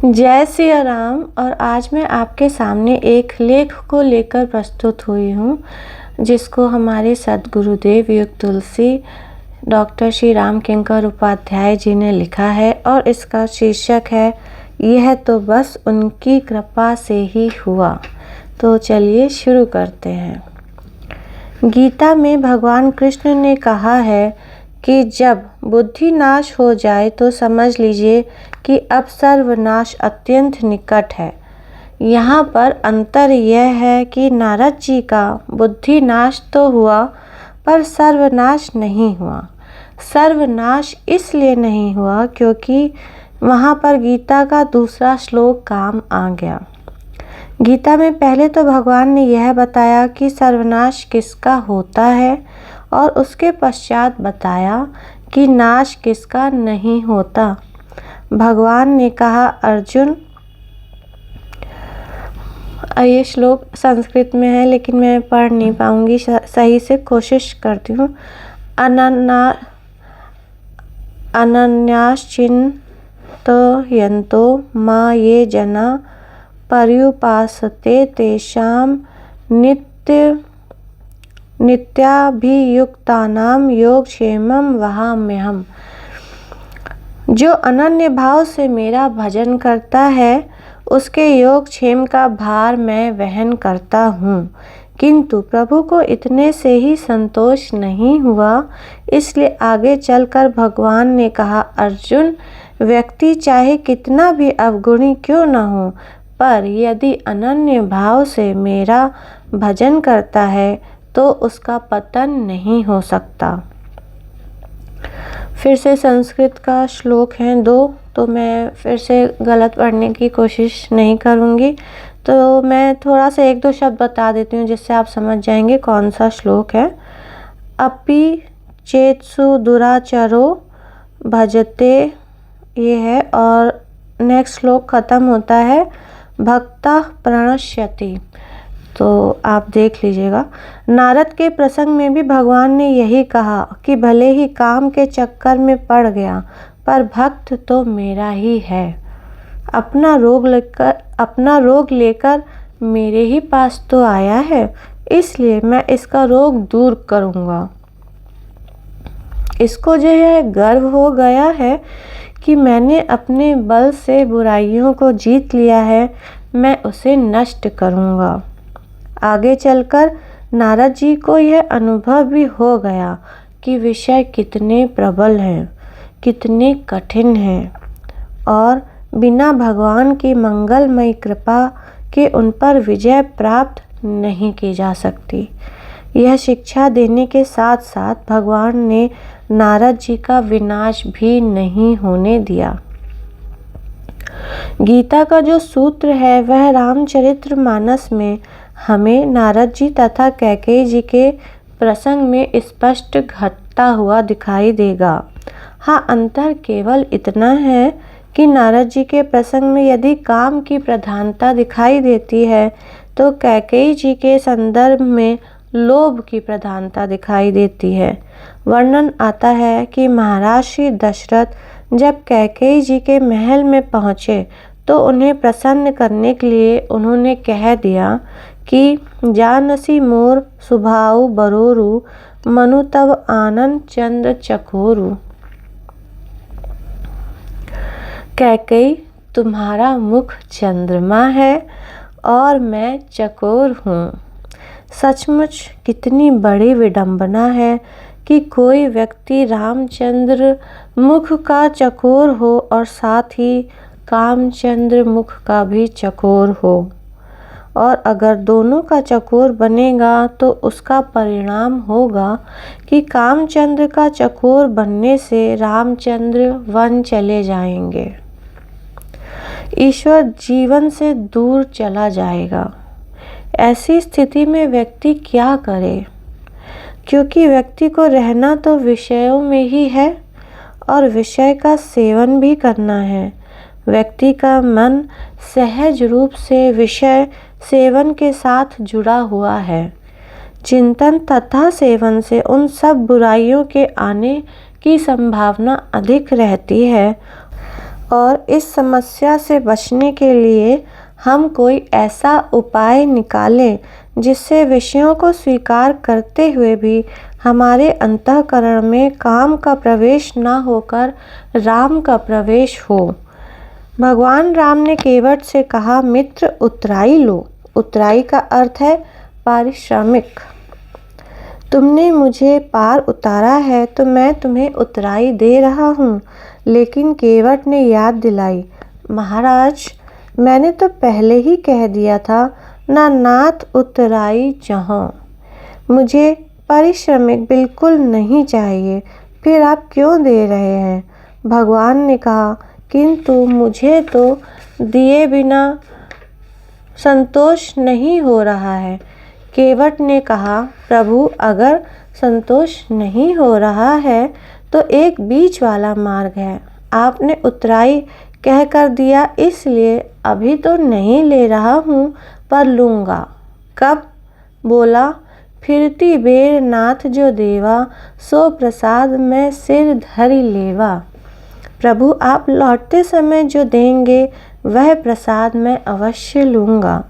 जय सिया राम। और आज मैं आपके सामने एक लेख को लेकर प्रस्तुत हुई हूँ, जिसको हमारे सद्गुरुदेव युग तुलसी डॉक्टर श्री राम किंकर उपाध्याय जी ने लिखा है और इसका शीर्षक है यह तो बस उनकी कृपा से ही हुआ। तो चलिए शुरू करते हैं। गीता में भगवान कृष्ण ने कहा है कि जब बुद्धि नाश हो जाए तो समझ लीजिए कि अब सर्वनाश अत्यंत निकट है। यहाँ पर अंतर यह है कि नारद जी का बुद्धि नाश तो हुआ पर सर्वनाश नहीं हुआ। सर्वनाश इसलिए नहीं हुआ क्योंकि वहाँ पर गीता का दूसरा श्लोक काम आ गया। गीता में पहले तो भगवान ने यह बताया कि सर्वनाश किसका होता है और उसके पश्चात बताया कि नाश किसका नहीं होता। भगवान ने कहा, अर्जुन, ये श्लोक संस्कृत में है लेकिन मैं पढ़ नहीं पाऊंगी, सही से कोशिश करती हूँ। अनन्याश्चिन्तयन्तो मां ये जना पर्युपासते तेषां नित्याभियुक्तानां योगक्षेमं वहाम्यहम्। जो अनन्य भाव से मेरा भजन करता है उसके योगक्षेम का भार मैं वहन करता हूँ। किंतु प्रभु को इतने से ही संतोष नहीं हुआ, इसलिए आगे चलकर भगवान ने कहा, अर्जुन, व्यक्ति चाहे कितना भी अवगुणी क्यों न हो, पर यदि अनन्य भाव से मेरा भजन करता है तो उसका पतन नहीं हो सकता। फिर से संस्कृत का श्लोक हैं 2, तो मैं फिर से गलत पढ़ने की कोशिश नहीं करूँगी। तो मैं थोड़ा सा 1-2 शब्द बता देती हूँ जिससे आप समझ जाएंगे कौन सा श्लोक है। अपि चेत्सु दुराचरो भजते, ये है, और नेक्स्ट श्लोक ख़त्म होता है भक्ता प्रणश्यति। तो आप देख लीजिएगा। नारद के प्रसंग में भी भगवान ने यही कहा कि भले ही काम के चक्कर में पड़ गया पर भक्त तो मेरा ही है। अपना रोग लेकर मेरे ही पास तो आया है, इसलिए मैं इसका रोग दूर करूँगा। इसको जो है गर्व हो गया है कि मैंने अपने बल से बुराइयों को जीत लिया है, मैं उसे नष्ट करूँगा। आगे चलकर नारद जी को यह अनुभव भी हो गया कि विषय कितने प्रबल हैं, कितने कठिन हैं और बिना भगवान की मंगलमयी कृपा के उन पर विजय प्राप्त नहीं की जा सकती। यह शिक्षा देने के साथ साथ भगवान ने नारद जी का विनाश भी नहीं होने दिया। गीता का जो सूत्र है वह रामचरितमानस में हमें नारद जी तथा कैकेयी जी के प्रसंग में स्पष्ट घटता हुआ दिखाई देगा। हाँ, अंतर केवल इतना है कि नारद जी के प्रसंग में यदि काम की प्रधानता दिखाई देती है तो कैकेयी जी के संदर्भ में लोभ की प्रधानता दिखाई देती है। वर्णन आता है कि महाराज श्री दशरथ जब कैकेयी जी के महल में पहुँचे तो उन्हें प्रसन्न करने के लिए उन्होंने कह दिया कि जानसी मोर सुभाऊ बरोरु मनु तव आनंद चंद्र चकोरु। कैकेयी, तुम्हारा मुख चंद्रमा है और मैं चकोर हूँ। सचमुच कितनी बड़ी विडंबना है कि कोई व्यक्ति रामचंद्र मुख का चकोर हो और साथ ही कामचंद्र मुख का भी चकोर हो, और अगर दोनों का चकोर बनेगा तो उसका परिणाम होगा कि कामचंद्र का चकोर बनने से रामचंद्र वन चले जाएंगे, ईश्वर जीवन से दूर चला जाएगा। ऐसी स्थिति में व्यक्ति क्या करे, क्योंकि व्यक्ति को रहना तो विषयों में ही है और विषय का सेवन भी करना है। व्यक्ति का मन सहज रूप से विषय सेवन के साथ जुड़ा हुआ है। चिंतन तथा सेवन से उन सब बुराइयों के आने की संभावना अधिक रहती है और इस समस्या से बचने के लिए हम कोई ऐसा उपाय निकालें जिससे विषयों को स्वीकार करते हुए भी हमारे अंतःकरण में काम का प्रवेश न होकर राम का प्रवेश हो। भगवान राम ने केवट से कहा, मित्र उतराई लो। उतराई का अर्थ है पारिश्रमिक। तुमने मुझे पार उतारा है तो मैं तुम्हें उतराई दे रहा हूँ। लेकिन केवट ने याद दिलाई, महाराज मैंने तो पहले ही कह दिया था, ना नाथ उतराई जहाँ। मुझे पारिश्रमिक बिल्कुल नहीं चाहिए, फिर आप क्यों दे रहे हैं? भगवान ने कहा, किंतु मुझे तो दिए बिना संतोष नहीं हो रहा है। केवट ने कहा, प्रभु अगर संतोष नहीं हो रहा है तो एक बीच वाला मार्ग है। आपने उतराई कह कर दिया, इसलिए अभी तो नहीं ले रहा हूँ, पर लूँगा। कब? बोला, फिरती बेर नाथ जो देवा, सो प्रसाद में सिर धरि लेवा। प्रभु आप लौटते समय जो देंगे वह प्रसाद मैं अवश्य लूँगा।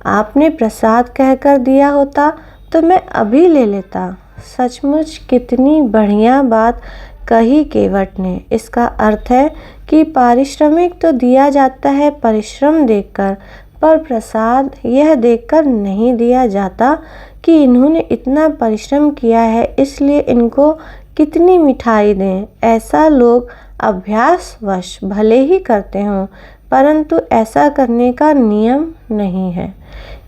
आपने प्रसाद कहकर दिया होता तो मैं अभी ले लेता। सचमुच कितनी बढ़िया बात कही केवट ने। इसका अर्थ है कि पारिश्रमिक तो दिया जाता है परिश्रम देखकर, पर प्रसाद यह देखकर नहीं दिया जाता कि इन्होंने इतना परिश्रम किया है, इसलिए इनको कितनी मिठाई दें। ऐसा लोग अभ्यासवश भले ही करते हों, परंतु ऐसा करने का नियम नहीं है।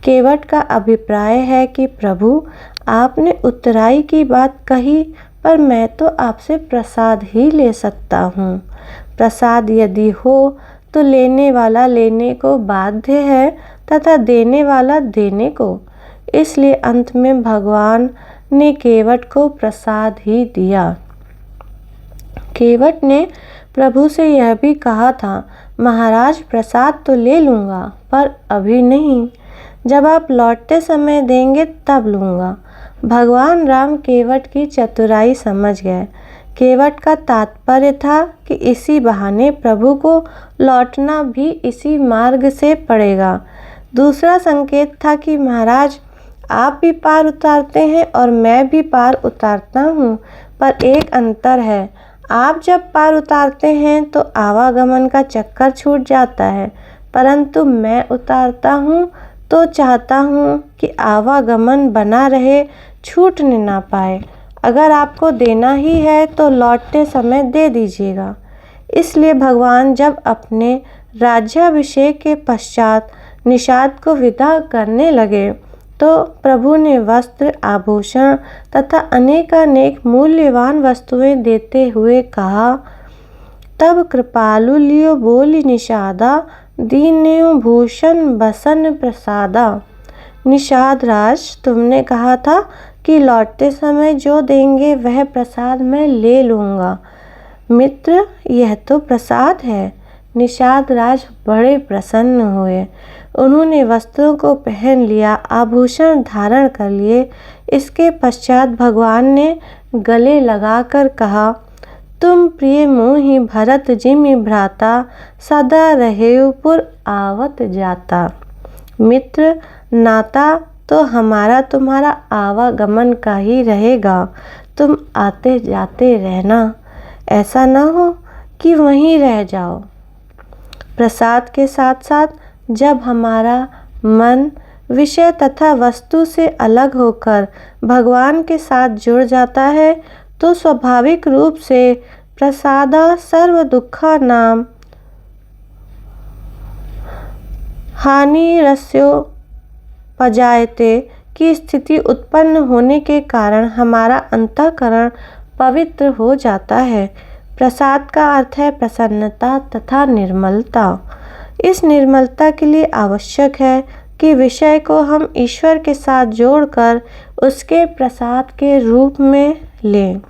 केवट का अभिप्राय है कि प्रभु आपने उतराई की बात कही, पर मैं तो आपसे प्रसाद ही ले सकता हूँ। प्रसाद यदि हो तो लेने वाला लेने को बाध्य है तथा देने वाला देने को। इसलिए अंत में भगवान ने केवट को प्रसाद ही दिया। केवट ने प्रभु से यह भी कहा था, महाराज प्रसाद तो ले लूँगा, पर अभी नहीं, जब आप लौटते समय देंगे तब लूँगा। भगवान राम केवट की चतुराई समझ गए। केवट का तात्पर्य था कि इसी बहाने प्रभु को लौटना भी इसी मार्ग से पड़ेगा। दूसरा संकेत था कि महाराज आप भी पार उतारते हैं और मैं भी पार उतारता हूँ, पर एक अंतर है। आप जब पार उतारते हैं तो आवागमन का चक्कर छूट जाता है, परंतु मैं उतारता हूँ तो चाहता हूँ कि आवागमन बना रहे, छूटने ना पाए। अगर आपको देना ही है तो लौटते समय दे दीजिएगा। इसलिए भगवान जब अपने राज्याभिषेक के पश्चात निषाद को विदा करने लगे तो प्रभु ने वस्त्र, आभूषण तथा अनेकानेक मूल्यवान वस्तुएं देते हुए कहा, तब कृपालु लियो बोली निषादा, दीन्यो भूषण बसन प्रसादा। निषाद राज तुमने कहा था कि लौटते समय जो देंगे वह प्रसाद मैं ले लूँगा। मित्र यह तो प्रसाद है। निषाद राज बड़े प्रसन्न हुए। उन्होंने वस्त्रों को पहन लिया, आभूषण धारण कर लिए। इसके पश्चात भगवान ने गले लगाकर कहा, तुम प्रिय मोहि भरत जिमि भ्राता, सदा रहेउ पुर आवत जाता। मित्र नाता तो हमारा तुम्हारा आवागमन का ही रहेगा। तुम आते जाते रहना, ऐसा न हो कि वहीं रह जाओ। प्रसाद के साथ साथ जब हमारा मन विषय तथा वस्तु से अलग होकर भगवान के साथ जुड़ जाता है तो स्वाभाविक रूप से प्रसादा सर्व दुखा नाम हानिरस्यो पजायते की स्थिति उत्पन्न होने के कारण हमारा अंतःकरण पवित्र हो जाता है। प्रसाद का अर्थ है प्रसन्नता तथा निर्मलता। इस निर्मलता के लिए आवश्यक है कि विषय को हम ईश्वर के साथ जोड़कर उसके प्रसाद के रूप में लें।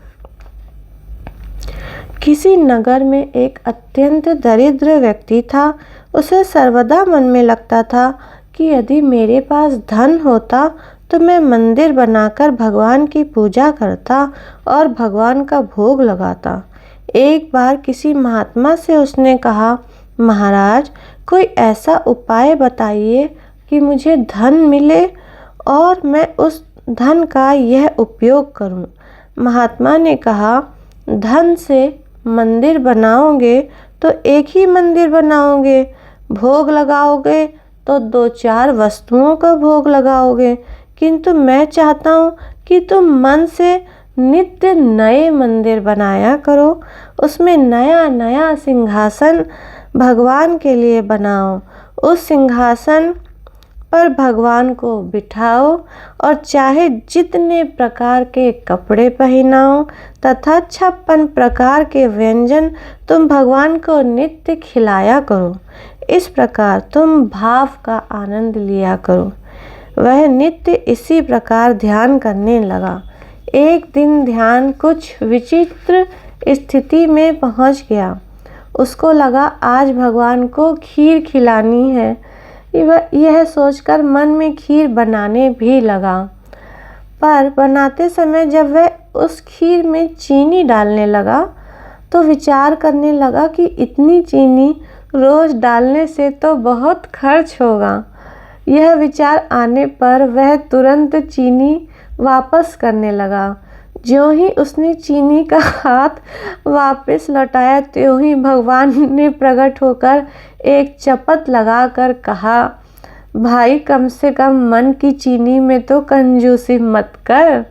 किसी नगर में एक अत्यंत दरिद्र व्यक्ति था। उसे सर्वदा मन में लगता था कि यदि मेरे पास धन होता तो मैं मंदिर बनाकर भगवान की पूजा करता और भगवान का भोग लगाता। एक बार किसी महात्मा से उसने कहा, महाराज, कोई ऐसा उपाय बताइए कि मुझे धन मिले और मैं उस धन का यह उपयोग करूं। महात्मा ने कहा, धन से मंदिर बनाओगे तो एक ही मंदिर बनाओगे, भोग लगाओगे तो 2-4 वस्तुओं का भोग लगाओगे, किंतु मैं चाहता हूँ कि तुम मन से नित्य नए मंदिर बनाया करो, उसमें नया नया सिंहासन भगवान के लिए बनाओ, उस सिंहासन पर भगवान को बिठाओ और चाहे जितने प्रकार के कपड़े पहनाओ तथा 56 प्रकार के व्यंजन तुम भगवान को नित्य खिलाया करो। इस प्रकार तुम भाव का आनंद लिया करो। वह नित्य इसी प्रकार ध्यान करने लगा। एक दिन ध्यान कुछ विचित्र स्थिति में पहुंच गया। उसको लगा आज भगवान को खीर खिलानी है। यह सोचकर मन में खीर बनाने भी लगा, पर बनाते समय जब वह उस खीर में चीनी डालने लगा तो विचार करने लगा कि इतनी चीनी रोज डालने से तो बहुत खर्च होगा। यह विचार आने पर वह तुरंत चीनी वापस करने लगा। ज्यों ही उसने चीनी का हाथ वापस लौटाया त्यों ही भगवान ने प्रकट होकर एक चपत लगाकर कहा, भाई कम से कम मन की चीनी में तो कंजूसी मत कर।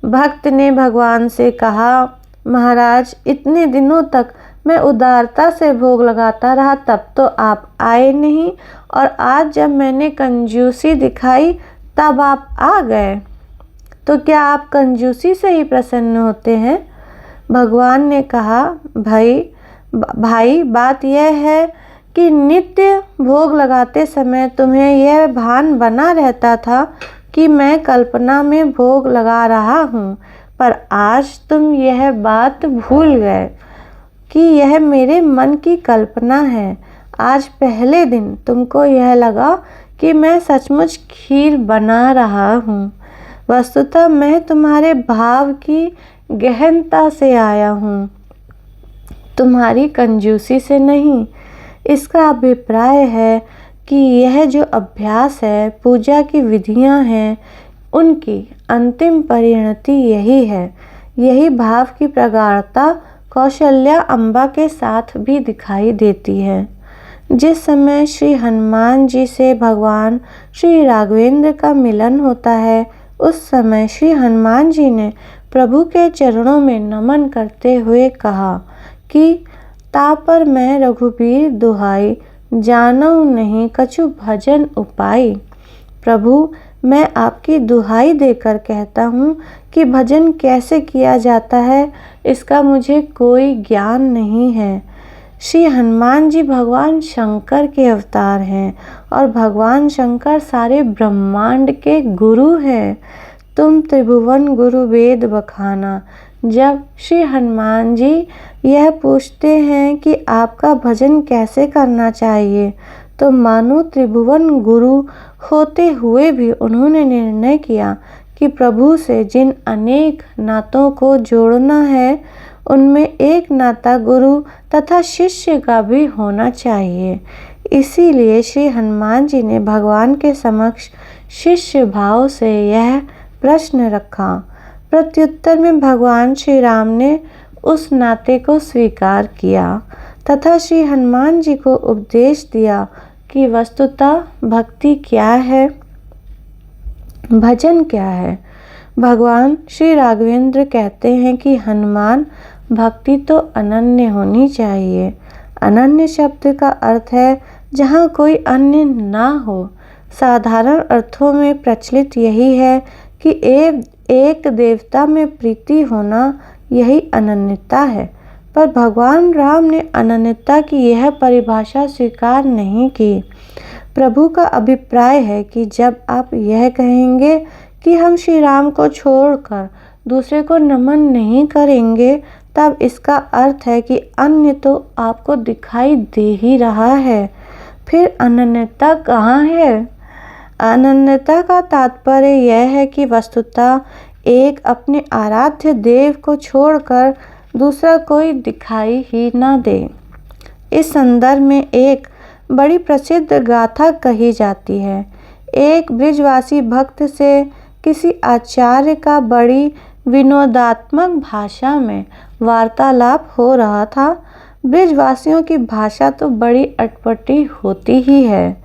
भक्त ने भगवान से कहा, महाराज इतने दिनों तक मैं उदारता से भोग लगाता रहा, तब तो आप आए नहीं, और आज जब मैंने कंजूसी दिखाई तब आप आ गए, तो क्या आप कंजूसी से ही प्रसन्न होते हैं? भगवान ने कहा, भाई बात यह है कि नित्य भोग लगाते समय तुम्हें यह भान बना रहता था कि मैं कल्पना में भोग लगा रहा हूँ, पर आज तुम यह बात भूल गए कि यह मेरे मन की कल्पना है। आज पहले दिन तुमको यह लगा कि मैं सचमुच खीर बना रहा हूँ। वस्तुतः मैं तुम्हारे भाव की गहनता से आया हूँ, तुम्हारी कंजूसी से नहीं। इसका अभिप्राय है कि यह जो अभ्यास है, पूजा की विधियाँ हैं, उनकी अंतिम परिणति यही है। यही भाव की प्रगाढ़ता कौशल्या अम्बा के साथ भी दिखाई देती है। जिस समय श्री हनुमान जी से भगवान श्री राघवेंद्र का मिलन होता है, उस समय श्री हनुमान जी ने प्रभु के चरणों में नमन करते हुए कहा कि ता पर मैं रघुबीर दुहाई, जानऊ नहीं कछु भजन उपाय। प्रभु, मैं आपकी दुहाई देकर कहता हूँ कि भजन कैसे किया जाता है, इसका मुझे कोई ज्ञान नहीं है। श्री हनुमान जी भगवान शंकर के अवतार हैं और भगवान शंकर सारे ब्रह्मांड के गुरु हैं। तुम त्रिभुवन गुरु वेद बखाना। जब श्री हनुमान जी यह पूछते हैं कि आपका भजन कैसे करना चाहिए, तो मानो त्रिभुवन गुरु होते हुए भी उन्होंने निर्णय किया कि प्रभु से जिन अनेक नातों को जोड़ना है, उनमें एक नाता गुरु तथा शिष्य का भी होना चाहिए। इसीलिए श्री हनुमान जी ने भगवान के समक्ष शिष्य भाव से यह प्रश्न रखा। प्रत्युत्तर में भगवान श्री राम ने उस नाते को स्वीकार किया तथा श्री हनुमान जी को उपदेश दिया कि वस्तुतः भक्ति क्या है, भजन क्या है। भगवान श्री राघवेंद्र कहते हैं कि हनुमान, भक्ति तो अनन्य होनी चाहिए। अनन्य शब्द का अर्थ है जहाँ कोई अन्य ना हो। साधारण अर्थों में प्रचलित यही है कि एक देवता में प्रीति होना, यही अनन्यता है। पर भगवान राम ने अनन्यता की यह परिभाषा स्वीकार नहीं की। प्रभु का अभिप्राय है कि जब आप यह कहेंगे कि हम श्री राम को छोड़कर दूसरे को नमन नहीं करेंगे, तब इसका अर्थ है कि अन्य तो आपको दिखाई दे ही रहा है। फिर अनन्यता कहाँ है? अनन्यता का तात्पर्य यह है कि वस्तुतः एक अपने आराध्य देव को छोड़कर दूसरा कोई दिखाई ही ना दे। इस संदर्भ में एक बड़ी प्रसिद्ध गाथा कही जाती है। एक ब्रिजवासी भक्त से किसी आचार्य का बड़ी विनोदात्मक भाषा में वार्तालाप हो रहा था। ब्रिजवासियों की भाषा तो बड़ी अटपटी होती ही है।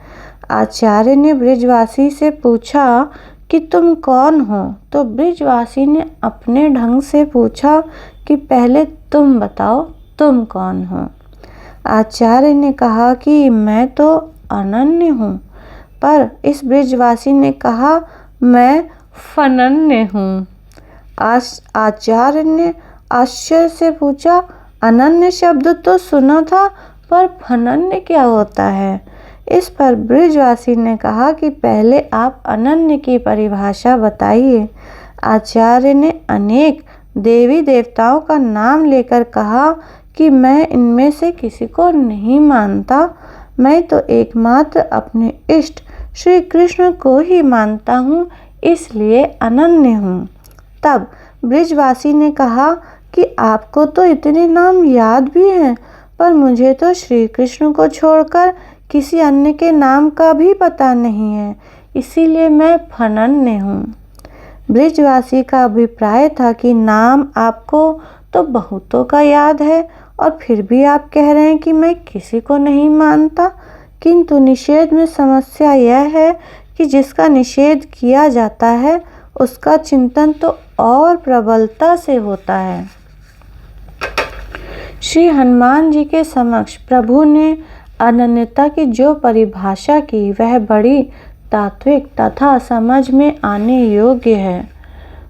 आचार्य ने ब्रिजवासी से पूछा कि तुम कौन हो? तो ब्रिजवासी ने अपने ढंग से पूछा कि पहले तुम बताओ, तुम कौन हो? आचार्य ने कहा कि मैं तो अनन्य हूँ। पर इस ब्रिजवासी ने कहा, मैं फनन्य हूँ। आचार्य ने आश्चर्य से पूछा, अनन्य शब्द तो सुना था, पर फनन्य क्या होता है? इस पर ब्रिजवासी ने कहा कि पहले आप अनन्य की परिभाषा बताइए। आचार्य ने अनेक देवी देवताओं का नाम लेकर कहा कि मैं इनमें से किसी को नहीं मानता। मैं तो एकमात्र अपने इष्ट श्री कृष्ण को ही मानता हूँ, इसलिए अनन्य हूँ। तब ब्रिजवासी ने कहा कि आपको तो इतने नाम याद भी हैं, पर मुझे तो श्री कृष्ण को छोड़कर किसी अन्य के नाम का भी पता नहीं है, इसीलिए मैं फनन्य हूँ। ब्रिजवासी का अभिप्राय था कि नाम आपको तो बहुतों का याद है और फिर भी आप कह रहे हैं कि मैं किसी को नहीं मानता। किंतु निषेध में समस्या यह है कि जिसका निषेध किया जाता है उसका चिंतन तो और प्रबलता से होता है। श्री हनुमान जी के समक्ष प्रभु ने अनन्यता की जो परिभाषा की वह बड़ी तात्विक तथा समझ में आने योग्य है।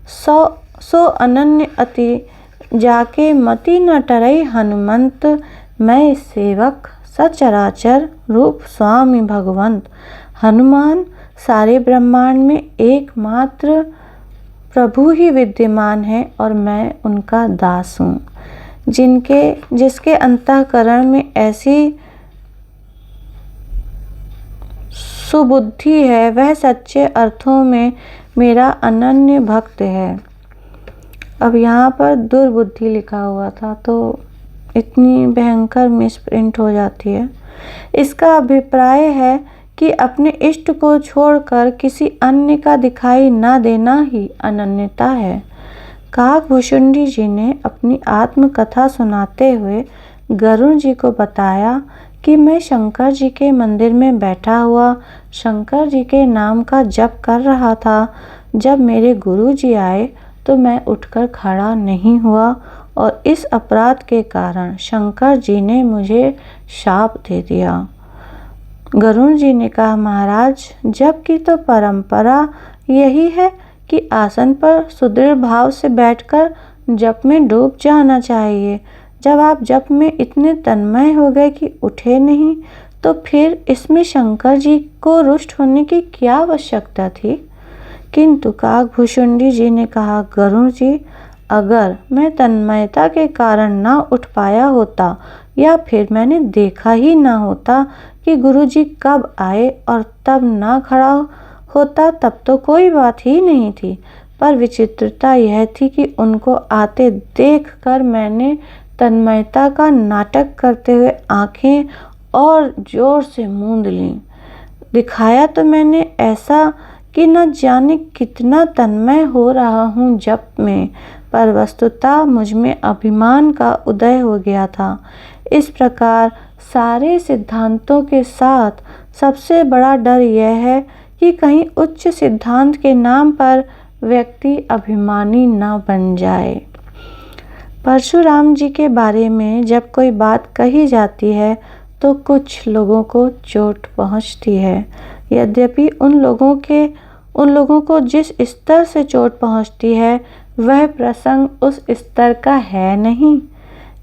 सो अनन्य अति जाके मति न टरई हनुमंत, मैं सेवक सचराचर रूप स्वामी भगवंत। हनुमान सारे ब्रह्मांड में एकमात्र प्रभु ही विद्यमान है और मैं उनका दास हूँ। जिसके अंतःकरण में ऐसी सुबुद्धि है वह सच्चे अर्थों में मेरा अनन्य भक्त है। अब यहाँ पर दुर्बुद्धि लिखा हुआ था तो इतनी भयंकर मिसप्रिंट हो जाती है। इसका अभिप्राय है कि अपने इष्ट को छोड़कर किसी अन्य का दिखाई न देना ही अनन्यता है। काकभूषुंडी जी ने अपनी आत्मकथा सुनाते हुए गरुड़ जी को बताया कि मैं शंकर जी के मंदिर में बैठा हुआ शंकर जी के नाम का जप कर रहा था। जब मेरे गुरु जी आए तो मैं उठकर खड़ा नहीं हुआ और इस अपराध के कारण शंकर जी ने मुझे शाप दे दिया। गरुड़ जी ने कहा, महाराज, जप की तो परंपरा यही है कि आसन पर सुदृढ़ भाव से बैठकर जप में डूब जाना चाहिए। जब आप जप में इतने तन्मय हो गए कि उठे नहीं, तो फिर इसमें शंकर जी को रुष्ट होने की क्या आवश्यकता थी? किंतु काकभूषुंडी जी ने कहा, गरुड़ जी, अगर मैं तन्मयता के कारण ना उठ पाया होता या फिर मैंने देखा ही ना होता कि गुरु जी कब आए और तब ना खड़ा होता, तब तो कोई बात ही नहीं थी। पर विचित्रता यह थी कि उनको आते देखकर मैंने तन्मयता का नाटक करते हुए आंखें और जोर से मूंद लीं। दिखाया तो मैंने ऐसा कि न जाने कितना तन्मय हो रहा हूँ जप में, पर वस्तुतः मुझ में अभिमान का उदय हो गया था। इस प्रकार सारे सिद्धांतों के साथ सबसे बड़ा डर यह है कि कहीं उच्च सिद्धांत के नाम पर व्यक्ति अभिमानी न बन जाए। परशुराम जी के बारे में जब कोई बात कही जाती है तो कुछ लोगों को चोट पहुंचती है। यद्यपि उन लोगों को जिस स्तर से चोट पहुंचती है वह प्रसंग उस स्तर का है नहीं।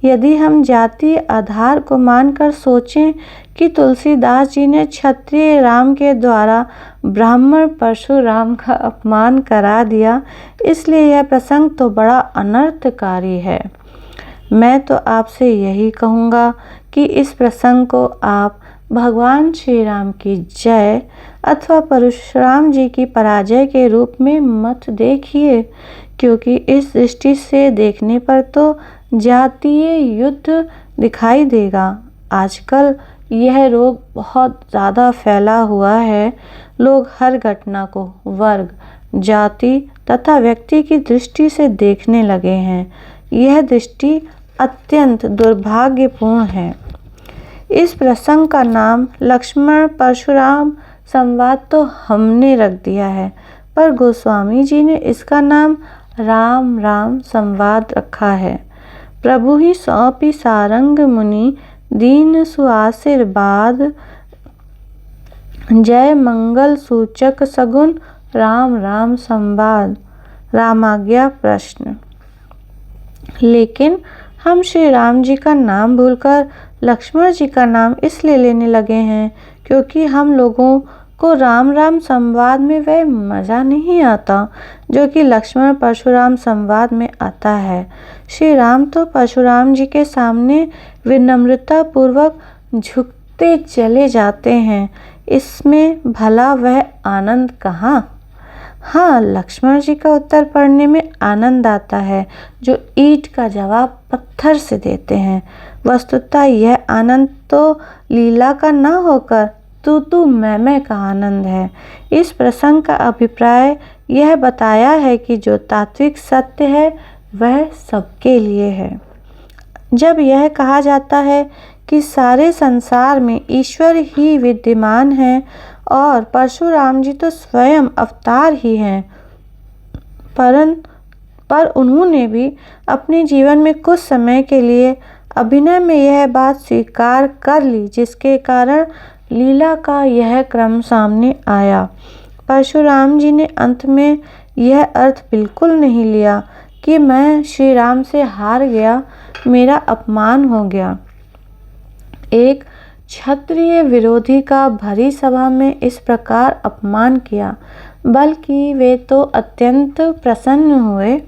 यदि हम जातीय आधार को मानकर सोचें कि तुलसीदास जी ने क्षत्रिय राम के द्वारा ब्राह्मण परशुराम का अपमान करा दिया, इसलिए यह प्रसंग तो बड़ा अनर्थकारी है। मैं तो आपसे यही कहूँगा कि इस प्रसंग को आप भगवान श्री राम की जय अथवा परशुराम जी की पराजय के रूप में मत देखिए, क्योंकि इस दृष्टि से देखने पर तो जातीय युद्ध दिखाई देगा। आजकल यह रोग बहुत ज़्यादा फैला हुआ है। लोग हर घटना को वर्ग, जाति तथा व्यक्ति की दृष्टि से देखने लगे हैं। यह दृष्टि अत्यंत दुर्भाग्यपूर्ण है। इस प्रसंग का नाम लक्ष्मण परशुराम संवाद तो हमने रख दिया है, पर गोस्वामी जी ने इसका नाम राम राम संवाद रखा है। प्रभु ही सौंपी सारंग मुनि दीन सुआशीर्वाद, जय मंगल सूचक सगुन राम राम संवाद। रामाज्ञा प्रश्न। लेकिन हम श्री राम जी का नाम भूलकर लक्ष्मण जी का नाम इसलिए लेने लगे हैं क्योंकि हम लोगों को राम राम संवाद में वह मज़ा नहीं आता जो कि लक्ष्मण परशुराम संवाद में आता है। श्री राम तो परशुराम जी के सामने विनम्रता पूर्वक झुकते चले जाते हैं, इसमें भला वह आनंद कहाँ। हाँ, लक्ष्मण जी का उत्तर पढ़ने में आनंद आता है जो ईंट का जवाब पत्थर से देते हैं। वस्तुतः यह आनंद तो लीला का न होकर तू मैं का आनंद है। इस प्रसंग का अभिप्राय यह बताया है कि जो तात्विक सत्य है वह सबके लिए है। जब यह कहा जाता है कि सारे संसार में ईश्वर ही विद्यमान है और परशुराम जी तो स्वयं अवतार ही हैं, पर उन्होंने भी अपने जीवन में कुछ समय के लिए अभिनय में यह बात स्वीकार कर ली, जिसके कारण लीला का यह क्रम सामने आया। परशुराम जी ने अंत में यह अर्थ बिल्कुल नहीं लिया कि मैं श्री राम से हार गया, मेरा अपमान हो गया। एक क्षत्रिय विरोधी का भरी सभा में इस प्रकार अपमान किया, बल्कि वे तो अत्यंत प्रसन्न हुए।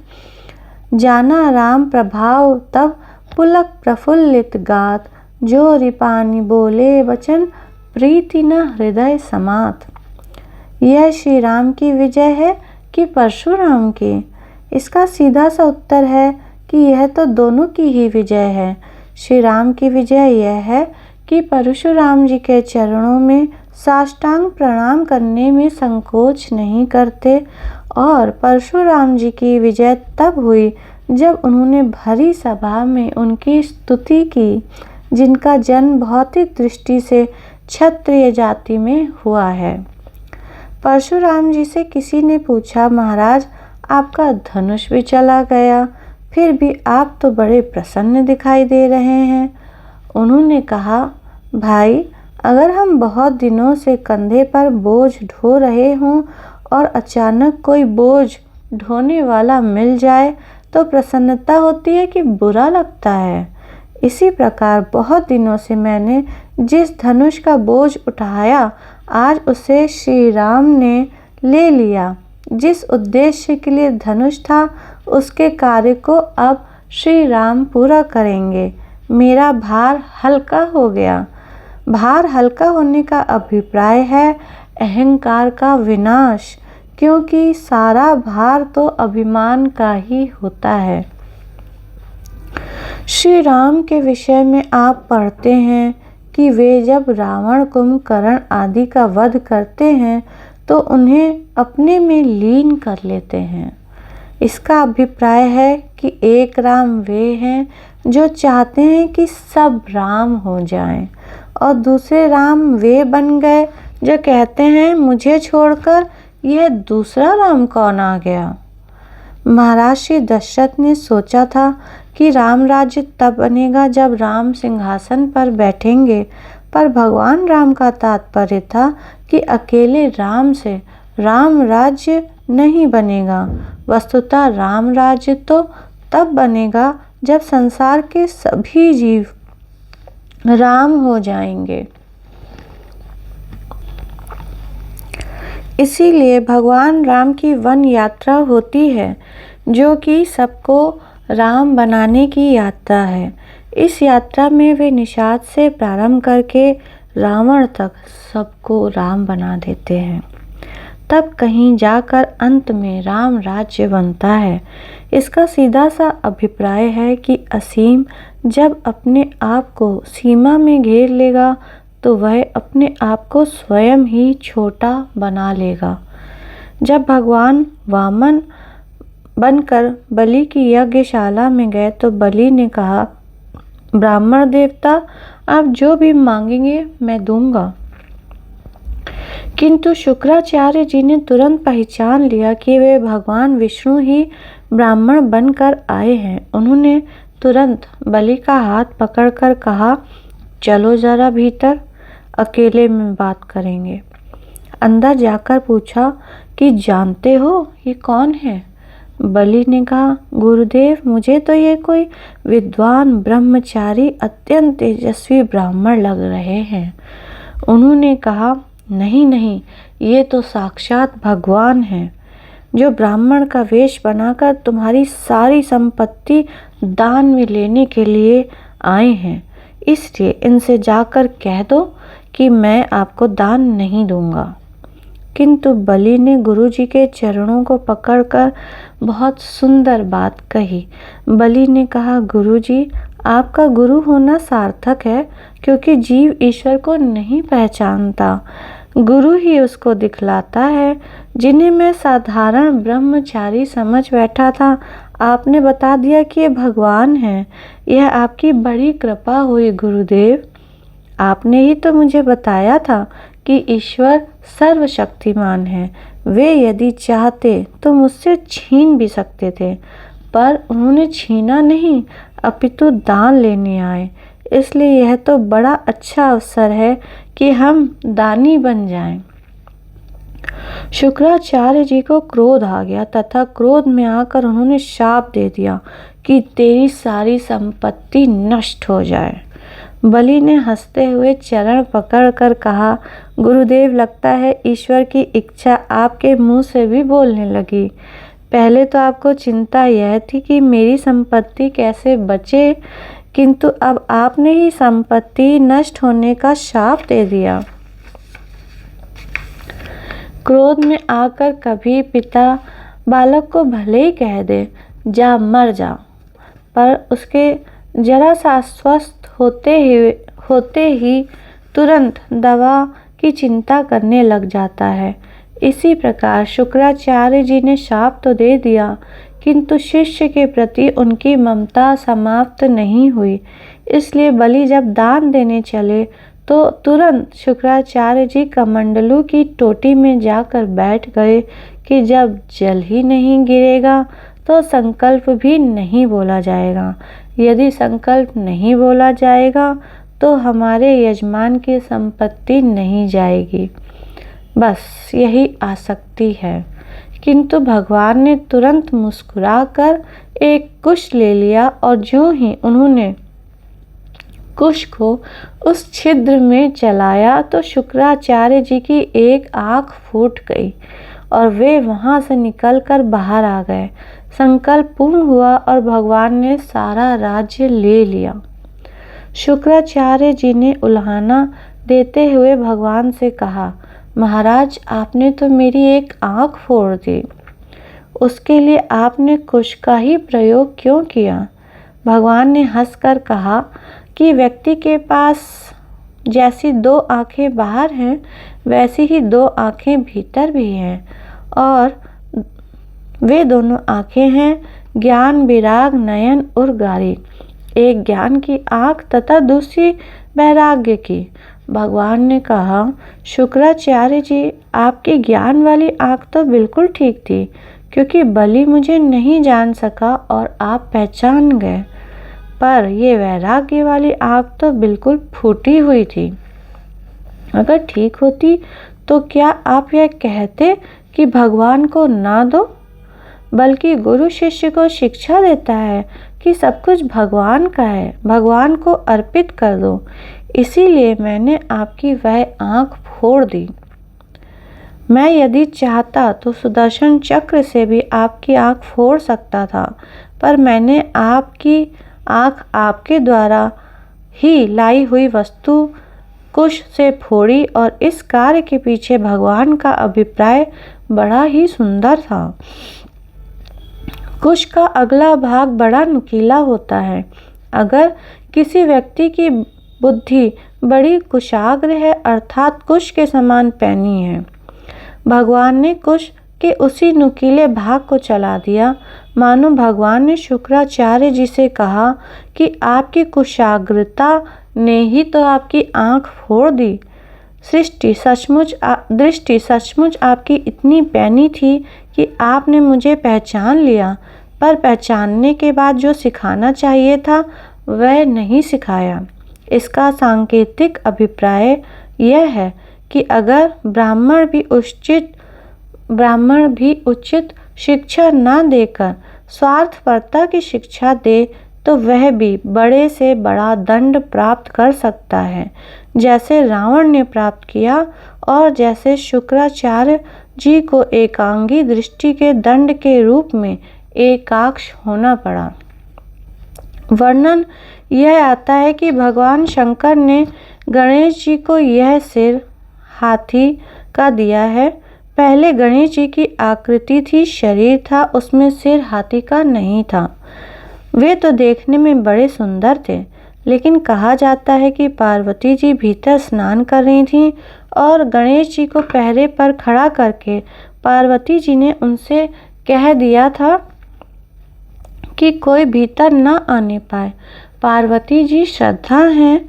जाना राम प्रभाव तब पुलक प्रफुल्लित गात, जो रिपानी बोले वचन प्रीति न हृदय समात। यह श्री राम की विजय है कि परशुराम की? इसका सीधा सा उत्तर है कि यह तो दोनों की ही विजय है। श्री राम की विजय यह है कि परशुराम जी के चरणों में साष्टांग प्रणाम करने में संकोच नहीं करते, और परशुराम जी की विजय तब हुई जब उन्होंने भरी सभा में उनकी स्तुति की, जिनका जन्म भौतिक दृष्टि से क्षत्रिय जाति में हुआ है। परशुराम जी से किसी ने पूछा, महाराज आपका धनुष भी चला गया, फिर भी आप तो बड़े प्रसन्न दिखाई दे रहे हैं। उन्होंने कहा, भाई अगर हम बहुत दिनों से कंधे पर बोझ ढो रहे हों और अचानक कोई बोझ ढोने वाला मिल जाए तो प्रसन्नता होती है कि बुरा लगता है। इसी प्रकार बहुत दिनों से मैंने जिस धनुष का बोझ उठाया, आज उसे श्री राम ने ले लिया। जिस उद्देश्य के लिए धनुष था उसके कार्य को अब श्री राम पूरा करेंगे। मेरा भार हल्का हो गया। भार हल्का होने का अभिप्राय है अहंकार का विनाश, क्योंकि सारा भार तो अभिमान का ही होता है। श्री राम के विषय में आप पढ़ते हैं कि वे जब रावण, कुंभकर्ण आदि का वध करते हैं तो उन्हें अपने में लीन कर लेते हैं। इसका अभिप्राय है कि एक राम वे हैं जो चाहते हैं कि सब राम हो जाएं, और दूसरे राम वे बन गए जो कहते हैं मुझे छोड़कर यह दूसरा राम कौन आ गया। महाराज श्री दशरथ ने सोचा था कि राम राज्य तब बनेगा जब राम सिंहासन पर बैठेंगे, पर भगवान राम का तात्पर्य था कि अकेले राम से राम राज्य नहीं बनेगा। वस्तुतः राम राज्य तो तब बनेगा जब संसार के सभी जीव राम हो जाएंगे। इसीलिए भगवान राम की वन यात्रा होती है, जो कि सबको राम बनाने की यात्रा है। इस यात्रा में वे निषाद से प्रारंभ करके रावण तक सबको राम बना देते हैं। तब कहीं जाकर अंत में राम राज्य बनता है। इसका सीधा सा अभिप्राय है कि असीम जब अपने आप को सीमा में घेर लेगा तो वह अपने आप को स्वयं ही छोटा बना लेगा। जब भगवान वामन बनकर बलि की यज्ञशाला में गए तो बलि ने कहा, ब्राह्मण देवता, आप जो भी मांगेंगे मैं दूंगा। किंतु शुक्राचार्य जी ने तुरंत पहचान लिया कि वे भगवान विष्णु ही ब्राह्मण बनकर आए हैं। उन्होंने तुरंत बलि का हाथ पकड़कर कहा, चलो जरा भीतर, अकेले में बात करेंगे। अंदर जाकर पूछा कि जानते हो ये कौन है? बलि ने कहा, गुरुदेव, मुझे तो ये कोई विद्वान ब्रह्मचारी अत्यंत तेजस्वी ब्राह्मण लग रहे हैं। उन्होंने कहा, नहीं नहीं, ये तो साक्षात भगवान हैं, जो ब्राह्मण का वेश बनाकर तुम्हारी सारी संपत्ति दान में लेने के लिए आए हैं। इसलिए इनसे जाकर कह दो कि मैं आपको दान नहीं दूंगा। किंतु बलि ने गुरुजी के चरणों को पकड़कर बहुत सुंदर बात कही। बलि ने कहा, गुरुजी, आपका गुरु होना सार्थक है, क्योंकि जीव ईश्वर को नहीं पहचानता, गुरु ही उसको दिखलाता है। जिन्हें मैं साधारण ब्रह्मचारी समझ बैठा था, आपने बता दिया कि ये भगवान हैं। यह आपकी बड़ी कृपा हुई गुरुदेव। आपने ही तो मुझे बताया था कि ईश्वर सर्वशक्तिमान है। वे यदि चाहते तो मुझसे छीन भी सकते थे, पर उन्होंने छीना नहीं, अपितु दान लेने आए। इसलिए यह तो बड़ा अच्छा अवसर है कि हम दानी बन जाएं। शुक्राचार्य जी को क्रोध आ गया तथा क्रोध में आकर उन्होंने शाप दे दिया कि तेरी सारी संपत्ति नष्ट हो जाए। बलि ने हंसते हुए चरण पकड़कर कहा, गुरुदेव, लगता है ईश्वर की इच्छा आपके मुंह से भी बोलने लगी। पहले तो आपको चिंता यह थी कि मेरी संपत्ति कैसे बचे, किंतु अब आपने ही संपत्ति नष्ट होने का शाप दे दिया। क्रोध में आकर कभी पिता बालक को भले ही कह दे, जा मर जा, पर उसके जरा सा स्वस्थ होते ही तुरंत दवा की चिंता करने लग जाता है। इसी प्रकार शुक्राचार्य जी ने शाप तो दे दिया, किंतु शिष्य के प्रति उनकी ममता समाप्त नहीं हुई। इसलिए बलि जब दान देने चले तो तुरंत शुक्राचार्य जी कमंडलू की टोटी में जाकर बैठ गए कि जब जल ही नहीं गिरेगा तो संकल्प भी नहीं बोला जाएगा। यदि संकल्प नहीं बोला जाएगा तो हमारे यजमान की संपत्ति नहीं जाएगी। बस यही आसक्ति है। किंतु भगवान ने तुरंत मुस्कुराकर एक कुश ले लिया और जो ही उन्होंने कुश को उस छिद्र में चलाया तो शुक्राचार्य जी की एक आंख फूट गई और वे वहां से निकलकर बाहर आ गए। संकल्प पूर्ण हुआ और भगवान ने सारा राज्य ले लिया। शुक्राचार्य जी ने उल्हाना देते हुए भगवान से कहा, महाराज, आपने तो मेरी एक आंख फोड़ दी, उसके लिए आपने कुश का ही प्रयोग क्यों किया? भगवान ने हंसकर कहा कि व्यक्ति के पास जैसी दो आंखें बाहर हैं, वैसी ही दो आंखें भीतर भी हैं, और वे दोनों आंखें हैं ज्ञान, विराग, नयन और गारी। एक ज्ञान की आंख तथा दूसरी वैराग्य की। भगवान ने कहा, शुक्राचार्य जी, आपकी ज्ञान वाली आंख तो बिल्कुल ठीक थी, क्योंकि बलि मुझे नहीं जान सका और आप पहचान गए, पर ये वैराग्य वाली आंख तो बिल्कुल फूटी हुई थी। अगर ठीक होती तो क्या आप यह कहते कि भगवान को ना दो? बल्कि गुरु शिष्य को शिक्षा देता है कि सब कुछ भगवान का है, भगवान को अर्पित कर दो। इसीलिए मैंने आपकी वह आंख फोड़ दी। मैं यदि चाहता तो सुदर्शन चक्र से भी आपकी आंख फोड़ सकता था, पर मैंने आपकी आंख आपके द्वारा ही लाई हुई वस्तु कुश से फोड़ी, और इस कार्य के पीछे भगवान का अभिप्राय बड़ा ही सुंदर था। कुश का अगला भाग बड़ा नुकीला होता है, अगर किसी व्यक्ति की बुद्धि बड़ी कुशाग्र है अर्थात कुश के समान पैनी है। भगवान ने कुश के उसी नुकीले भाग को चला दिया मानो भगवान ने शुक्राचार्य जी से कहा कि आपकी कुशाग्रता ने ही तो आपकी आंख फोड़ दी। दृष्टि सचमुच आपकी इतनी पैनी थी कि आपने मुझे पहचान लिया, पर पहचानने के बाद जो सिखाना चाहिए था वह नहीं सिखाया। इसका सांकेतिक अभिप्राय यह है कि अगर ब्राह्मण भी उचित शिक्षा न देकर स्वार्थपरता की शिक्षा दे तो वह भी बड़े से बड़ा दंड प्राप्त कर सकता है, जैसे रावण ने प्राप्त किया और जैसे शुक्राचार्य जी को एकांगी दृष्टि के दंड के रूप में एकाक्ष होना पड़ा। वर्णन यह आता है कि भगवान शंकर ने गणेश जी को यह सिर हाथी का दिया है। पहले गणेश जी की आकृति थी, शरीर था, उसमें सिर हाथी का नहीं था। वे तो देखने में बड़े सुंदर थे, लेकिन कहा जाता है कि पार्वती जी भीतर स्नान कर रही थीं और गणेश जी को पहरे पर खड़ा करके पार्वती जी ने उनसे कह दिया था कि कोई भीतर न आने पाए। पार्वती जी श्रद्धा हैं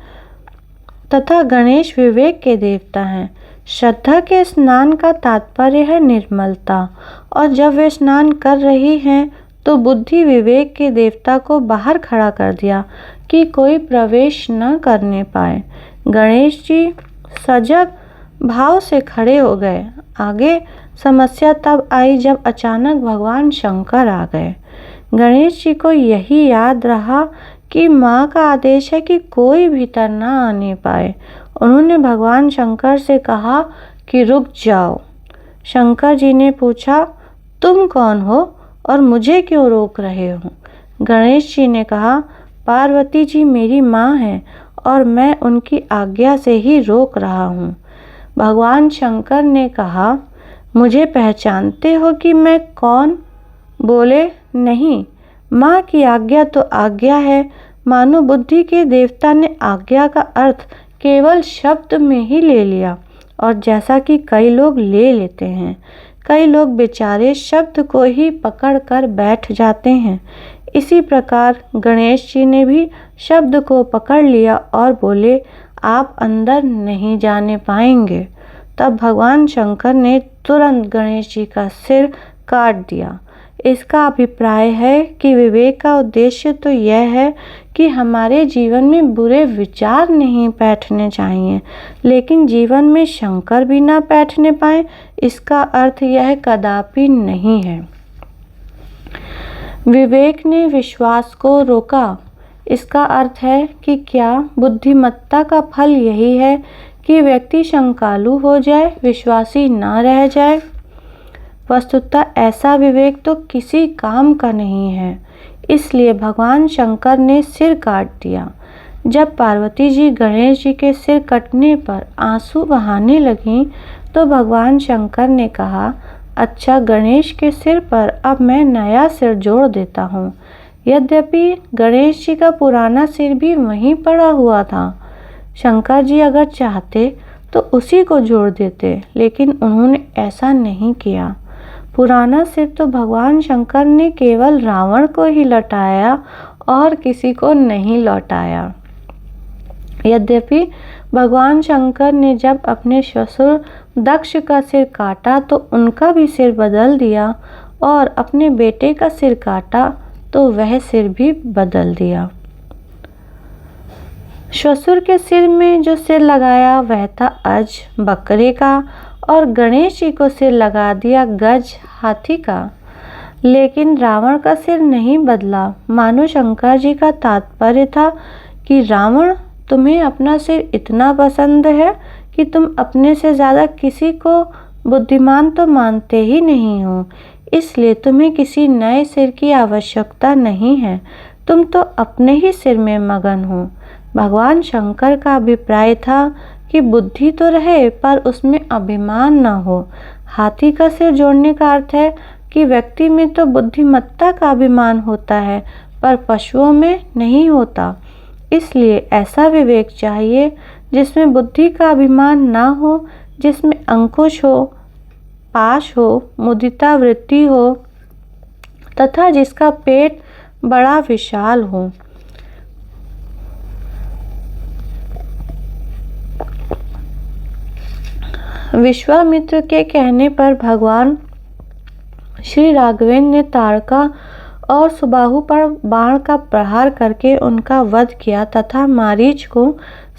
तथा गणेश विवेक के देवता हैं। श्रद्धा के स्नान का तात्पर्य है निर्मलता, और जब वे स्नान कर रही हैं तो बुद्धि विवेक के देवता को बाहर खड़ा कर दिया कि कोई प्रवेश न करने पाए। गणेश जी सजग भाव से खड़े हो गए। आगे समस्या तब आई जब अचानक भगवान शंकर आ गए। गणेश जी को यही याद रहा कि माँ का आदेश है कि कोई भीतर न आने पाए। उन्होंने भगवान शंकर से कहा कि रुक जाओ। शंकर जी ने पूछा, तुम कौन हो और मुझे क्यों रोक रहे हो? गणेश जी ने कहा, पार्वती जी मेरी माँ है और मैं उनकी आज्ञा से ही रोक रहा हूँ। भगवान शंकर ने कहा, मुझे पहचानते हो कि मैं कौन? बोले, नहीं, माँ की आज्ञा तो आज्ञा है। मानो बुद्धि के देवता ने आज्ञा का अर्थ केवल शब्द में ही ले लिया, और जैसा कि कई लोग ले लेते हैं, कई लोग बेचारे शब्द को ही पकड़ कर बैठ जाते हैं। इसी प्रकार गणेश जी ने भी शब्द को पकड़ लिया और बोले, आप अंदर नहीं जाने पाएंगे। तब भगवान शंकर ने तुरंत गणेश जी का सिर काट दिया। इसका अभिप्राय है कि विवेक का उद्देश्य तो यह है कि हमारे जीवन में बुरे विचार नहीं बैठने चाहिए, लेकिन जीवन में शंकर भी ना बैठने पाए, इसका अर्थ यह कदापि नहीं है। विवेक ने विश्वास को रोका। इसका अर्थ है कि क्या बुद्धिमत्ता का फल यही है कि व्यक्ति शंकालु हो जाए, विश्वासी ना रह जाए? वस्तुतः ऐसा विवेक तो किसी काम का नहीं है। इसलिए भगवान शंकर ने सिर काट दिया। जब पार्वती जी गणेश जी के सिर कटने पर आंसू बहाने लगीं तो भगवान शंकर ने कहा, अच्छा, गणेश के सिर पर अब मैं नया सिर जोड़ देता हूँ। यद्यपि गणेश जी का पुराना सिर भी वहीं पड़ा हुआ था। शंकर जी अगर चाहते तो उसी को जोड़ देते, लेकिन उन्होंने ऐसा नहीं किया। पुराना सिर तो भगवान शंकर ने केवल रावण को ही लौटाया और किसी को नहीं लौटाया। यद्यपि भगवान शंकर ने जब अपने ससुर दक्ष का सिर काटा तो उनका भी सिर बदल दिया, और अपने बेटे का सिर काटा तो वह सिर भी बदल दिया। ससुर के सिर में जो सिर लगाया वह था अज, बकरे का, और गणेश जी को सिर लगा दिया गज, हाथी का। लेकिन रावण का सिर नहीं बदला। मानो शंकर जी का तात्पर्य था कि रावण, तुम्हें अपना सिर इतना पसंद है कि तुम अपने से ज़्यादा किसी को बुद्धिमान तो मानते ही नहीं हो, इसलिए तुम्हें किसी नए सिर की आवश्यकता नहीं है। तुम तो अपने ही सिर में मगन हो। भगवान शंकर का अभिप्राय था कि बुद्धि तो रहे पर उसमें अभिमान न हो। हाथी का सिर जोड़ने का अर्थ है कि व्यक्ति में तो बुद्धिमत्ता का अभिमान होता है पर पशुओं में नहीं होता। इसलिए ऐसा विवेक चाहिए जिसमें बुद्धि का अभिमान ना हो, जिसमें अंकुश हो, पाश हो, मुदिता वृत्ति हो तथा जिसका पेट बड़ा विशाल हो। विश्वामित्र के कहने पर भगवान श्री राघवेंद्र ने ताड़का और सुबाहु पर बाण का प्रहार करके उनका वध किया तथा मारीच को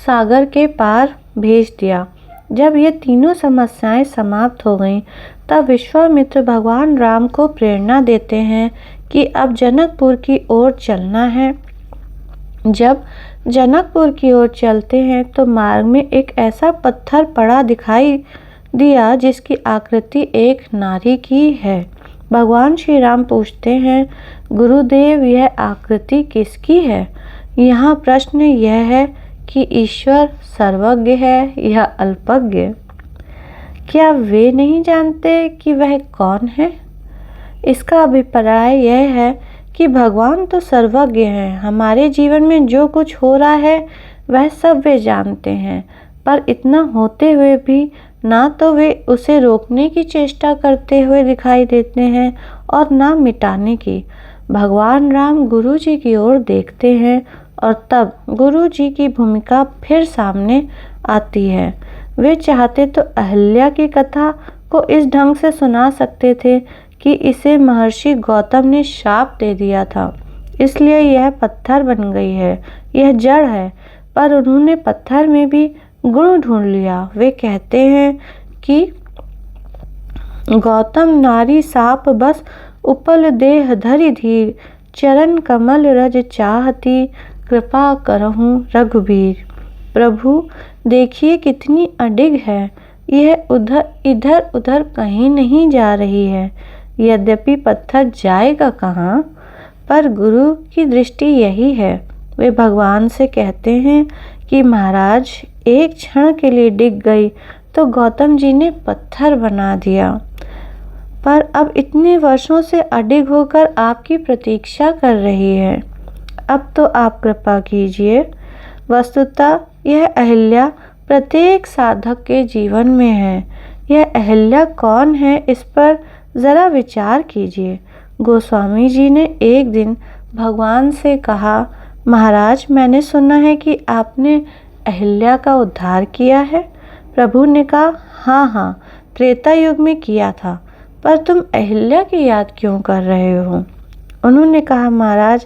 सागर के पार भेज दिया। जब ये तीनों समस्याएं समाप्त हो गईं, तब विश्वामित्र भगवान राम को प्रेरणा देते हैं कि अब जनकपुर की ओर चलना है। जब जनकपुर की ओर चलते हैं तो मार्ग में एक ऐसा पत्थर पड़ा दिखाई दिया जिसकी आकृति एक नारी की है। भगवान श्री राम पूछते हैं, गुरुदेव यह आकृति किसकी है? यहाँ प्रश्न यह है कि ईश्वर सर्वज्ञ है या अल्पज्ञ? क्या वे नहीं जानते कि वह कौन है? इसका अभिप्राय यह है कि भगवान तो सर्वज्ञ हैं। हमारे जीवन में जो कुछ हो रहा है वह सब वे जानते हैं, पर इतना होते हुए भी ना तो वे उसे रोकने की चेष्टा करते हुए दिखाई देते हैं और ना मिटाने की। भगवान राम गुरु जी की ओर देखते हैं और तब गुरु जी की भूमिका फिर सामने आती है। वे चाहते तो अहल्या की कथा को इस ढंग से सुना सकते थे कि इसे महर्षि गौतम ने शाप दे दिया था, इसलिए यह पत्थर बन गई है, यह जड़ है। पर उन्होंने पत्थर में भी गुण ढूंढ लिया। वे कहते हैं कि गौतम नारी साप बस उपल देह धरि धीर, चरण कमल रज चाहती, कृपा करहूँ रघुबीर। प्रभु देखिए कितनी अडिग है, यह इधर उधर कहीं नहीं जा रही है। यद्यपि पत्थर जाएगा कहाँ, पर गुरु की दृष्टि यही है। वे भगवान से कहते हैं कि महाराज एक क्षण के लिए डिग गई तो गौतम जी ने पत्थर बना दिया, पर अब इतने वर्षों से अडिग होकर आपकी प्रतीक्षा कर रही है। अब तो आप कृपा कीजिए। वस्तुतः यह अहिल्या प्रत्येक साधक के जीवन में है। यह अहिल्या कौन है, इस पर जरा विचार कीजिए। गोस्वामी जी ने एक दिन भगवान से कहा, महाराज मैंने सुना है कि आपने अहिल्या का उद्धार किया है। प्रभु ने कहा, हाँ हाँ, त्रेता युग में किया था, पर तुम अहिल्या की याद क्यों कर रहे हो? उन्होंने कहा, महाराज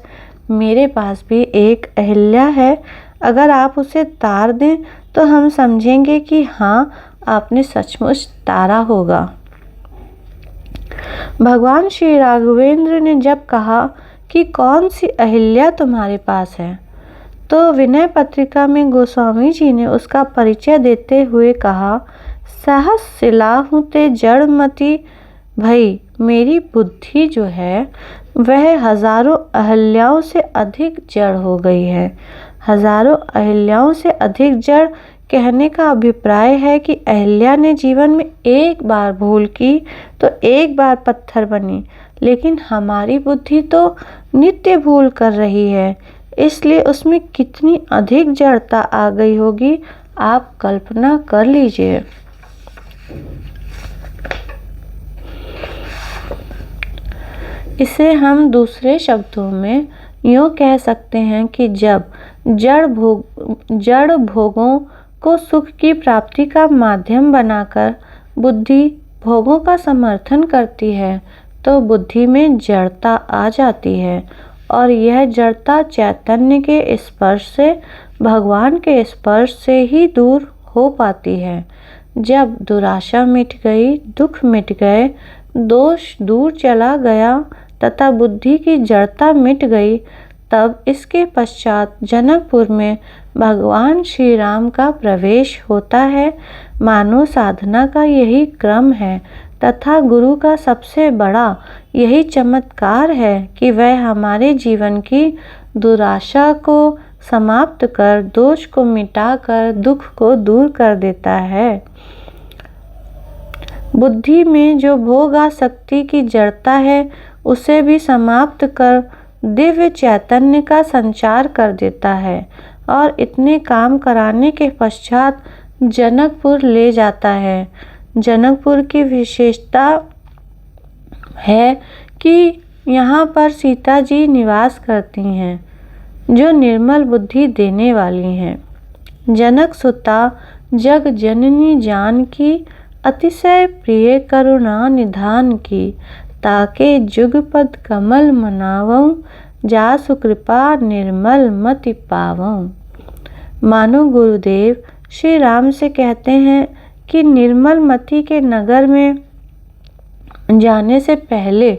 मेरे पास भी एक अहिल्या है, अगर आप उसे तार दें तो हम समझेंगे कि हाँ आपने सचमुच तारा होगा। भगवान श्री राघवेंद्र ने जब कहा कि कौन सी अहिल्या तुम्हारे पास है, तो विनय पत्रिका में गोस्वामी जी ने उसका परिचय देते हुए कहा, सहस सिलाहु ते जड़मती। भाई मेरी बुद्धि जो है वह हजारों अहिल्याओं से अधिक जड़ हो गई है। हजारों अहिल्याओं से अधिक जड़ कहने का अभिप्राय है कि अहिल्या ने जीवन में एक बार भूल की तो एक बार पत्थर बनी, लेकिन हमारी बुद्धि तो नित्य भूल कर रही है, इसलिए उसमें कितनी अधिक जड़ता आ गई होगी, आप कल्पना कर लीजिए। इसे हम दूसरे शब्दों में यूँ कह सकते हैं कि जब जड़ भोगों को सुख की प्राप्ति का माध्यम बनाकर बुद्धि भोगों का समर्थन करती है तो बुद्धि में जड़ता आ जाती है, और यह जड़ता चैतन्य के स्पर्श से, भगवान के स्पर्श से ही दूर हो पाती है। जब दुराशा मिट गई, दुख मिट गए, दोष दूर चला गया तथा बुद्धि की जड़ता मिट गई, तब इसके पश्चात जनकपुर में भगवान श्री राम का प्रवेश होता है। मानव साधना का यही क्रम है तथा गुरु का सबसे बड़ा यही चमत्कार है कि वह हमारे जीवन की दुराशा को समाप्त कर, दोष को मिटाकर दुख को दूर कर देता है। बुद्धि में जो भोग आसक्ति की जड़ता है उसे भी समाप्त कर दिव्य चैतन्य का संचार कर देता है और इतने काम कराने के पश्चात जनकपुर ले जाता है। जनकपुर की विशेषता है कि यहाँ पर सीता जी निवास करती हैं, जो निर्मल बुद्धि देने वाली हैं। जनक सुता जग जननी जानकी, अतिशय प्रिय करुणा निधान की। ताके जुगपद कमल मनावऊं, जासु कृपा निर्मल मति पावऊं। मानो गुरुदेव श्री राम से कहते हैं कि निर्मल मति के नगर में जाने से पहले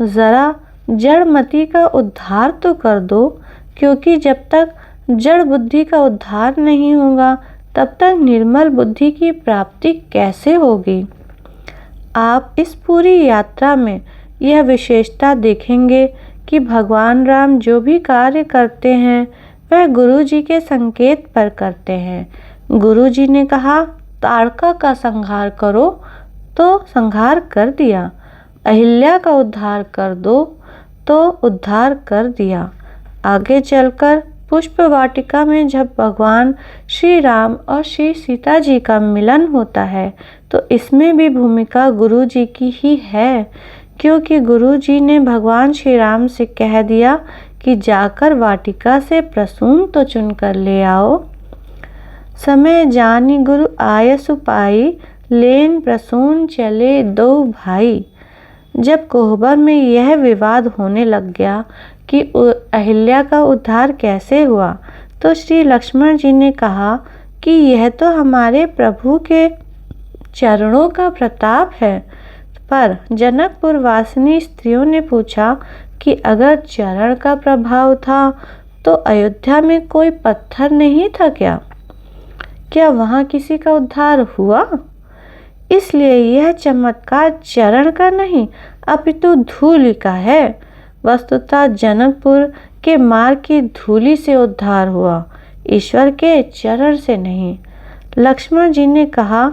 ज़रा जड़ मति का उद्धार तो कर दो, क्योंकि जब तक जड़ बुद्धि का उद्धार नहीं होगा तब तक निर्मल बुद्धि की प्राप्ति कैसे होगी। आप इस पूरी यात्रा में यह विशेषता देखेंगे कि भगवान राम जो भी कार्य करते हैं वह गुरु जी के संकेत पर करते हैं। गुरु जी ने कहा ताड़का का संहार करो तो संहार कर दिया, अहिल्या का उद्धार कर दो तो उद्धार कर दिया। आगे चलकर पुष्प वाटिका में जब भगवान श्री राम और श्री सीता जी का मिलन होता है तो इसमें भी भूमिका गुरु जी की ही है, क्योंकि गुरु जी ने भगवान श्री राम से कह दिया कि जाकर वाटिका से प्रसून तो चुन कर ले आओ। समय जानी गुरु आयसु पाई, लेन प्रसून चले दो भाई। जब कोहबर में यह विवाद होने लग गया कि अहिल्या का उद्धार कैसे हुआ, तो श्री लक्ष्मण जी ने कहा कि यह तो हमारे प्रभु के चरणों का प्रताप है। पर जनकपुर वासिनी स्त्रियों ने पूछा कि अगर चरण का प्रभाव था तो अयोध्या में कोई पत्थर नहीं था क्या वहाँ किसी का उद्धार हुआ? इसलिए यह चमत्कार चरण का नहीं अपितु धूलि का है। वस्तुतः जनकपुर के मार्ग की धूलि से उद्धार हुआ, ईश्वर के चरण से नहीं। लक्ष्मण जी ने कहा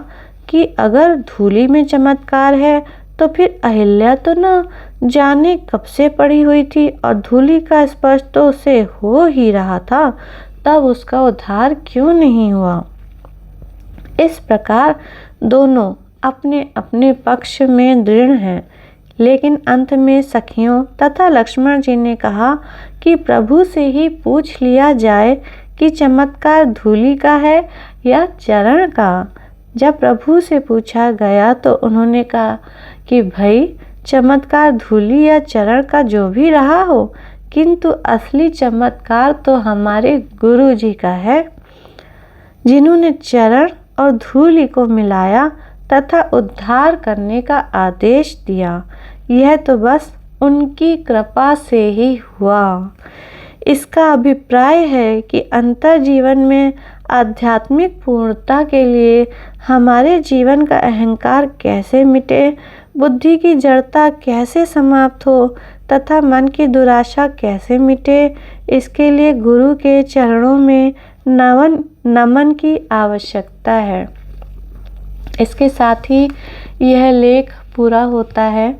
कि अगर धूलि में चमत्कार है तो फिर अहिल्या तो न जाने कब से पड़ी हुई थी और धूलि का स्पर्श तो उसे हो ही रहा था, तब उसका उद्धार क्यों नहीं हुआ। इस प्रकार दोनों अपने अपने पक्ष में दृढ़ हैं, लेकिन अंत में सखियों तथा लक्ष्मण जी ने कहा कि प्रभु से ही पूछ लिया जाए कि चमत्कार धूलि का है या चरण का। जब प्रभु से पूछा गया तो उन्होंने कहा कि भाई चमत्कार धूलि या चरण का जो भी रहा हो, किंतु असली चमत्कार तो हमारे गुरु जी का है, जिन्होंने चरण और धूलि को मिलाया तथा उद्धार करने का आदेश दिया। यह तो बस उनकी कृपा से ही हुआ। इसका अभिप्राय है कि अंतर जीवन में आध्यात्मिक पूर्णता के लिए हमारे जीवन का अहंकार कैसे मिटे, बुद्धि की जड़ता कैसे समाप्त हो तथा मन की दुराशा कैसे मिटे, इसके लिए गुरु के चरणों में नमन की आवश्यकता है। इसके साथ ही यह लेख पूरा होता है।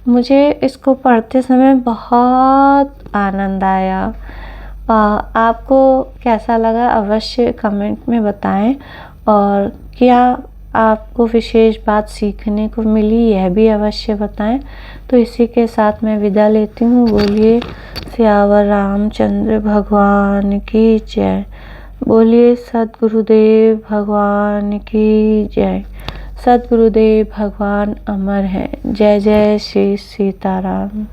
मुझे इसको पढ़ते समय बहुत आनंद आया। आपको कैसा लगा अवश्य कमेंट में बताएं, और क्या आपको विशेष बात सीखने को मिली यह भी अवश्य बताएं। तो इसी के साथ मैं विदा लेती हूँ। बोलिए सियावर रामचंद्र भगवान की जय। बोलिए सद्गुरुदेव भगवान की जय। सद्गुरुदेव भगवान अमर है। जय जय श्री सीताराम।